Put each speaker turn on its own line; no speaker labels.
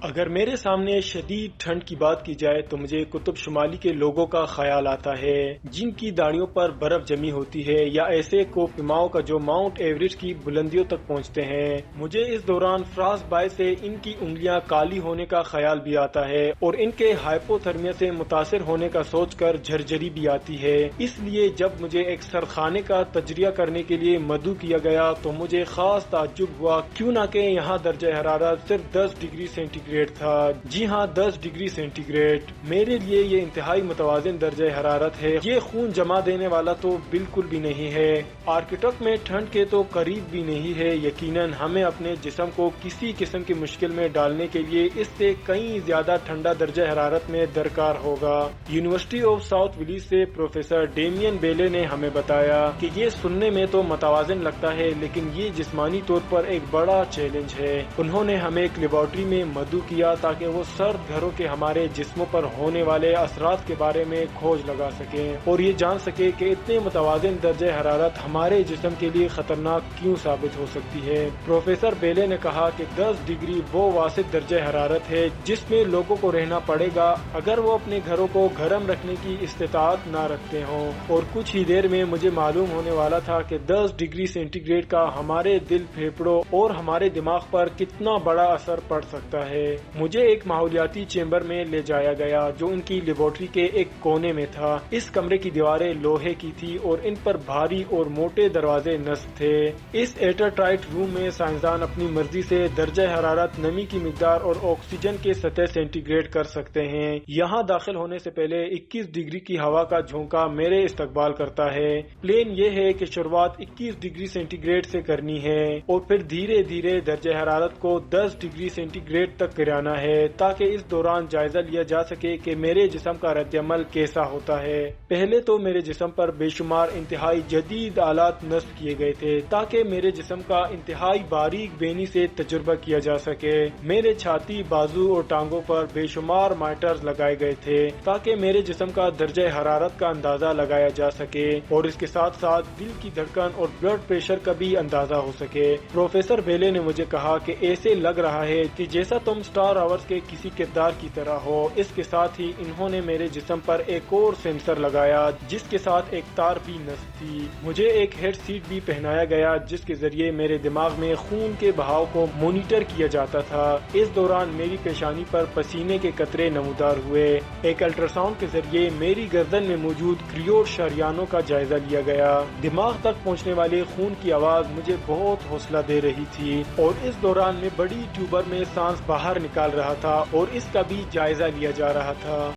اگر میرے سامنے شدید ٹھنڈ کی بات کی جائے تو مجھے قطب شمالی کے لوگوں کا خیال آتا ہے جن کی داڑھیوں پر برف جمی ہوتی ہے یا ایسے کوپماؤں کا جو ماؤنٹ ایوریسٹ کی بلندیوں تک پہنچتے ہیں۔ مجھے اس دوران فراس بائی سے ان کی انگلیاں کالی ہونے کا خیال بھی آتا ہے اور ان کے ہائپوتھرمیا سے متاثر ہونے کا سوچ کر جھرجھری بھی آتی ہے۔ اس لیے جب مجھے ایک سردخانے کا تجزیہ کرنے کے لیے مدعو کیا گیا تو مجھے خاص تعجب ہوا، کیوں نہ کہ یہاں درجہ حرارت صرف 10 ڈگری سینٹی گریڈ تھا۔ جی ہاں، 10 ڈگری سینٹی گریڈ میرے لیے یہ انتہائی متوازن درجہ حرارت ہے۔ یہ خون جما دینے والا تو بالکل بھی نہیں ہے، آرکٹک میں ٹھنڈ کے تو قریب بھی نہیں ہے۔ یقیناً ہمیں اپنے جسم کو کسی قسم کی مشکل میں ڈالنے کے لیے اس سے کئی زیادہ ٹھنڈا درجہ حرارت میں درکار ہوگا۔ یونیورسٹی آف ساؤتھ ویلیز سے پروفیسر ڈیمین بیلے نے ہمیں بتایا کہ یہ سننے میں تو متوازن لگتا ہے لیکن یہ جسمانی طور پر ایک بڑا چیلنج ہے۔ انہوں نے ہمیں ایک لیبارٹری میں مدعو کیا تاکہ وہ سرد گھروں کے ہمارے جسموں پر ہونے والے اثرات کے بارے میں کھوج لگا سکیں اور یہ جان سکے کہ اتنے متوازن درجہ حرارت ہمارے جسم کے لیے خطرناک کیوں ثابت ہو سکتی ہے۔ پروفیسر بیلے نے کہا کہ 10 ڈگری وہ واسط درجہ حرارت ہے جس میں لوگوں کو رہنا پڑے گا اگر وہ اپنے گھروں کو گرم رکھنے کی استطاعت نہ رکھتے ہوں، اور کچھ ہی دیر میں مجھے معلوم ہونے والا تھا کہ 10 ڈگری سینٹی گریڈ کا ہمارے دل، پھیپھڑوں اور ہمارے دماغ پر کتنا بڑا اثر پڑ سکتا ہے۔ مجھے ایک ماحولیاتی چیمبر میں لے جایا گیا جو ان کی لیبارٹری کے ایک کونے میں تھا۔ اس کمرے کی دیواریں لوہے کی تھی اور ان پر بھاری اور موٹے دروازے نصب تھے۔ اس ایئر ٹائٹ روم میں سائنسدان اپنی مرضی سے درجہ حرارت، نمی کی مقدار اور آکسیجن کے سطح سینٹی گریڈ کر سکتے ہیں۔ یہاں داخل ہونے سے پہلے 21 ڈگری کی ہوا کا جھونکا میرے استقبال کرتا ہے۔ پلان یہ ہے کہ شروعات 21 ڈگری سینٹی گریڈ سے کرنی ہے اور پھر دھیرے دھیرے درجہ حرارت کو 10 ڈگری سینٹی گریڈ تک گرانا ہے تاکہ اس دوران جائزہ لیا جا سکے کہ میرے جسم کا رد عمل کیسا ہوتا ہے۔ پہلے تو میرے جسم پر بے شمار انتہائی جدید آلات نصب کیے گئے تھے تاکہ میرے جسم کا انتہائی باریک بینی سے تجربہ کیا جا سکے۔ میرے چھاتی، بازو اور ٹانگوں پر بے شمار مانیٹرز لگائے گئے تھے تاکہ میرے جسم کا درجہ حرارت کا اندازہ لگایا جا سکے اور اس کے ساتھ ساتھ دل کی دھڑکن اور بلڈ پریشر کا بھی اندازہ ہو سکے۔ پروفیسر بیلے نے مجھے کہا کہ ایسے لگ رہا ہے کہ جیسا تم سٹار آورز کے کسی کردار کی طرح ہو۔ اس کے ساتھ ہی انہوں نے میرے جسم پر ایک اور سینسر لگایا جس کے ساتھ ایک تار بھی نصب تھی۔ مجھے ایک ہیڈ سیٹ بھی پہنایا گیا جس کے ذریعے میرے دماغ میں خون کے بہاؤ کو مانیٹر کیا جاتا تھا۔ اس دوران میری پیشانی پر پسینے کے قطرے نمودار ہوئے۔ ایک الٹرا ساؤنڈ کے ذریعے میری گردن میں موجود کریوٹ شریانوں کا جائزہ لیا گیا۔ دماغ تک پہنچنے والے خون کی آواز مجھے بہت حوصلہ دے رہی تھی اور اس دوران میں بڑی ٹیوبر میں سانس باہر نکال رہا تھا اور اس کا بھی جائزہ لیا جا رہا تھا۔